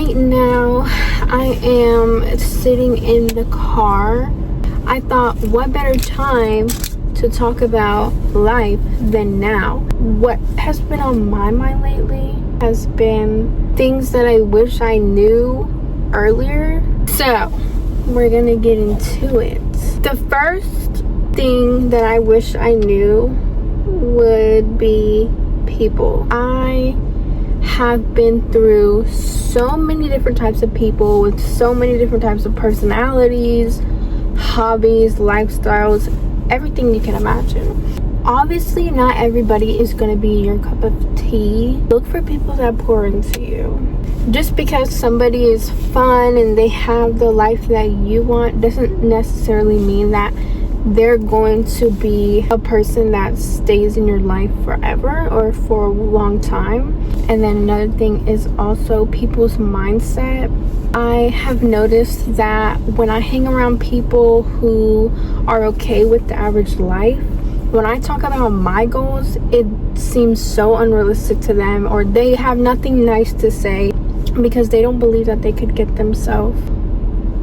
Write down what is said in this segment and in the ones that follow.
Right now, I am sitting in the car. I thought, what better time to talk about life than now? What has been on my mind lately has been things that I wish I knew earlier. So, we're gonna get into it. The first thing that I wish I knew would be people. I have been through so many different types of people with so many different types of personalities, hobbies, lifestyles, everything you can imagine. Obviously, not everybody is going to be your cup of tea. Look for people that pour into you. Just because somebody is fun and they have the life that you want doesn't necessarily mean that they're going to be a person that stays in your life forever or for a long time. And then another thing is also people's mindset. I have noticed that when I hang around people who are okay with the average life, when I talk about my goals, it seems so unrealistic to them, or they have nothing nice to say because they don't believe that they could get themselves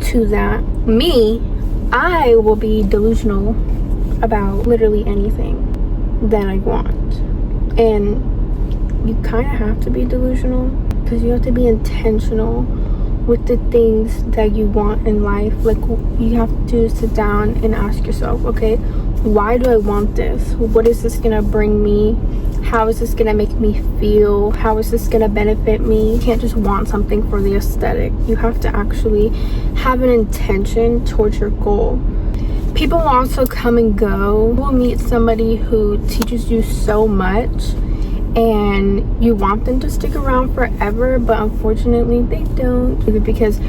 to that. Me, I will be delusional about literally anything that I want. And you kind of have to be delusional because you have to be intentional with the things that you want in life. Like, you have to sit down and ask yourself, okay, why do I want this? What is this gonna bring me? How is this gonna make me feel? How is this gonna benefit me? You can't just want something for the aesthetic. You have to actually have an intention towards your goal. People will also come and go. You'll meet somebody who teaches you so much and you want them to stick around forever, but unfortunately they don't, either because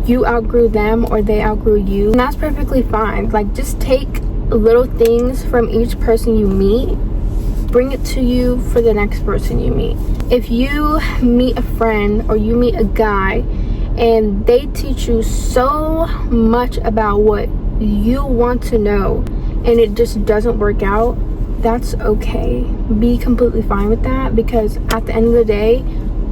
you outgrew them or they outgrew you, and that's perfectly fine. Like, just take little things from each person you meet, bring it to you for the next person you meet. If you meet a friend or you meet a guy and they teach you so much about what you want to know and it just doesn't work out, that's okay. Be completely fine with that, because at the end of the day,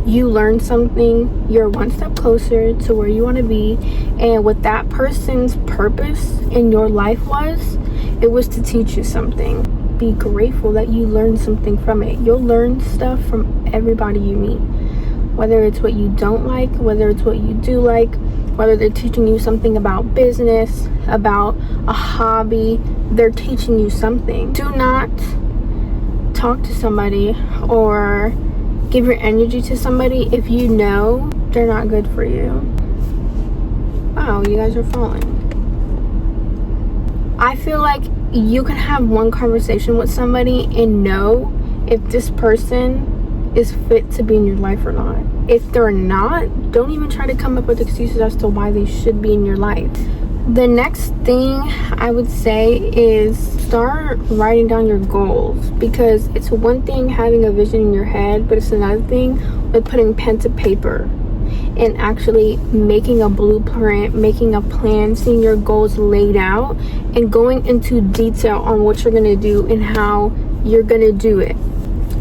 you learned something. You're one step closer to where you want to be, and what that person's purpose in your life was, it was to teach you something. Be grateful that you learned something from it. You'll learn stuff from everybody you meet, whether it's what you don't like, whether it's what you do like, whether they're teaching you something about business, about a hobby. They're teaching you something. Do not talk to somebody or give your energy to somebody if you know they're not good for you. Wow, you guys are falling. I feel like you can have one conversation with somebody and know if this person is fit to be in your life or not. If they're not, don't even try to come up with excuses as to why they should be in your life. The next thing I would say is start writing down your goals, because it's one thing having a vision in your head, but it's another thing with putting pen to paper and actually making a blueprint, making a plan, seeing your goals laid out, and going into detail on what you're gonna do and how you're gonna do it.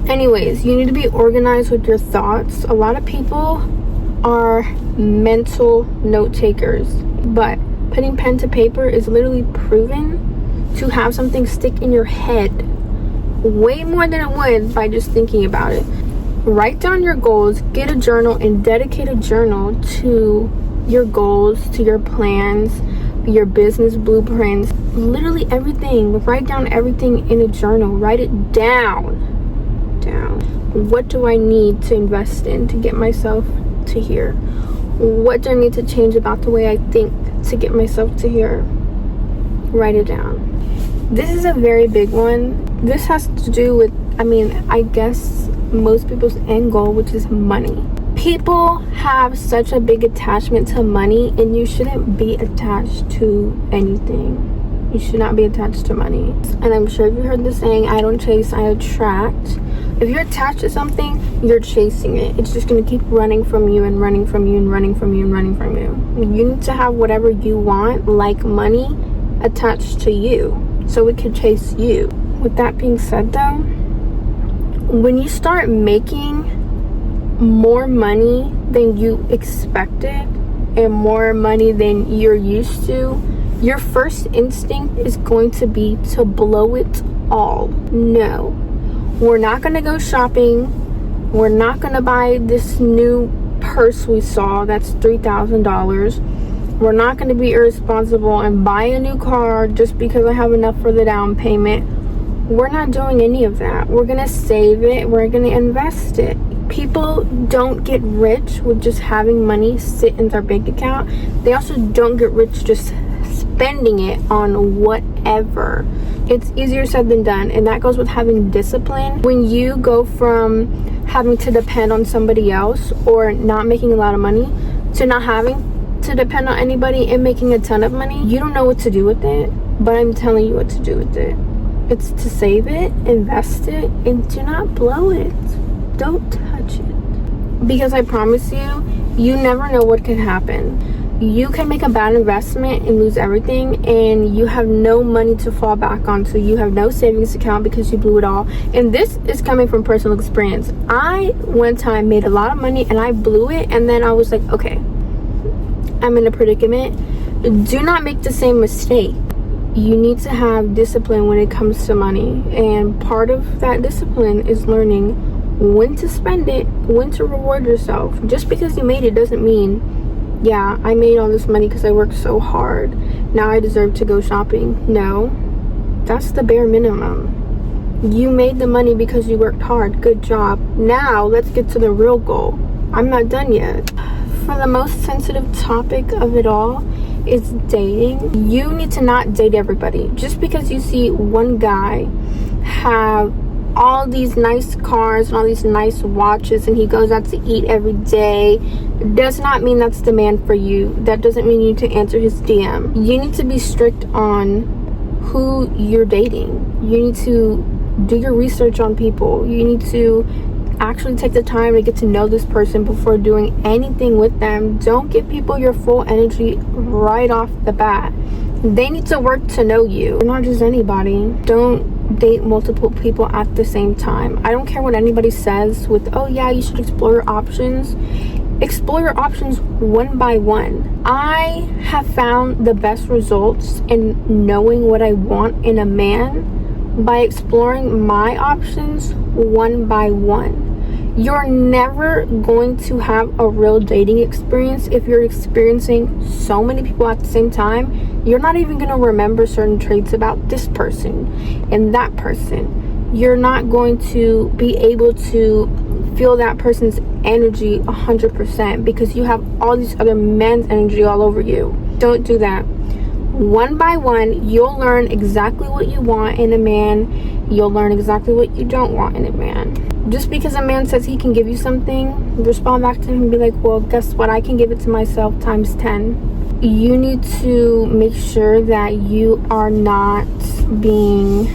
Anyways, you need to be organized with your thoughts. A lot of people are mental note takers, but putting pen to paper is literally proven to have something stick in your head way more than it would by just thinking about it. Write down your goals, get a journal, and dedicate a journal to your goals, to your plans, your business blueprints, literally everything. Write down everything in a journal. Write it down. What do I need to invest in to get myself to here? What do I need to change about the way I think to get myself to here? Write it down. This is a very big one. This has to do with, I guess most people's end goal, which is money. People have such a big attachment to money, and you shouldn't be attached to anything. You should not be attached to money. And I'm sure you heard the saying, I don't chase, I attract. If you're attached to something, you're chasing it. It's just going to keep running from you and running from you and running from you and running from you. You need to have whatever you want, like money, attached to you so it can chase you. With that being said though, when you start making more money than you expected and more money than you're used to, your first instinct is going to be to blow it all. No, we're not going to go shopping. We're not going to buy this new purse we saw that's $3,000. We're not going to be irresponsible and buy a new car just because I have enough for the down payment. We're not doing any of that. We're going to save it. We're going to invest it. People don't get rich with just having money sit in their bank account. They also don't get rich just spending it on whatever. It's easier said than done, and that goes with having discipline. When you go from having to depend on somebody else or not making a lot of money to not having to depend on anybody and making a ton of money, you don't know what to do with it, but I'm telling you what to do with it. It's to save it, invest it, and do not blow it. Don't touch it. Because I promise you, you never know what can happen. You can make a bad investment and lose everything, and you have no money to fall back on. So you have no savings account because you blew it all. And this is coming from personal experience. I one time made a lot of money and I blew it, and then I was like, okay, I'm in a predicament. Do not make the same mistake. You need to have discipline when it comes to money, and part of that discipline is learning when to spend it, when to reward yourself. Just because you made it doesn't mean, yeah, I made all this money because I worked so hard, now I deserve to go shopping. No, that's the bare minimum. You made the money because you worked hard. Good job. Now let's get to the real goal. I'm not done yet. For the most sensitive topic of it all is dating. You need to not date everybody. Just because you see one guy have all these nice cars and all these nice watches and he goes out to eat every day does not mean that's the man for you. That doesn't mean you need to answer his DM. You need to be strict on who you're dating. You need to do your research on people. You need to actually take the time to get to know this person before doing anything with them. Don't give people your full energy right off the bat. They need to work to know you. You're not just anybody. Don't date multiple people at the same time. I don't care what anybody says with, oh yeah, you should explore your options. Explore your options one by one. I have found the best results in knowing what I want in a man by exploring my options one by one. You're never going to have a real dating experience if you're experiencing so many people at the same time. You're not even going to remember certain traits about this person and that person. You're not going to be able to feel that person's energy 100% because you have all these other men's energy all over you. Don't do that. One by one, you'll learn exactly what you want in a man. You'll learn exactly what you don't want in a man. Just because a man says he can give you something, respond back to him and be like, well, guess what? I can give it to myself times 10. You need to make sure that you are not being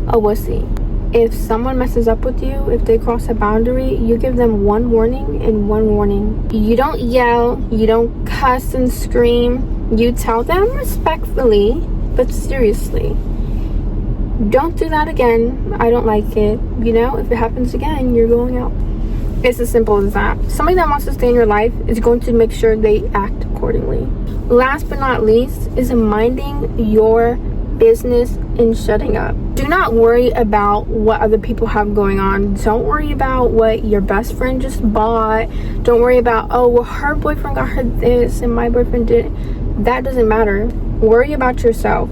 a wussy. If someone messes up with you, if they cross a boundary, you give them one warning and one warning. You don't yell, you don't cuss and scream. You tell them respectfully, but seriously. Don't do that again. I don't like it. You know, if it happens again, you're going out. It's as simple as that. Somebody that wants to stay in your life is going to make sure they act accordingly. Last but not least is minding your business and shutting up. Do not worry about what other people have going on. Don't worry about what your best friend just bought. Don't worry about, oh, well, her boyfriend got her this and my boyfriend didn't. That doesn't matter. Worry about yourself.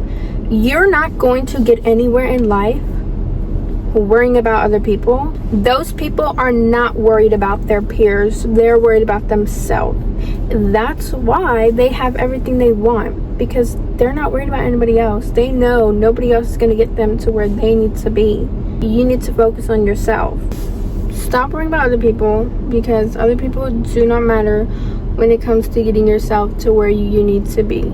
You're not going to get anywhere in life worrying about other people. Those people are not worried about their peers. They're worried about themselves. That's why they have everything they want, because they're not worried about anybody else. They know nobody else is going to get them to where they need to be. You need to focus on yourself. Stop worrying about other people, because other people do not matter when it comes to getting yourself to where you need to be.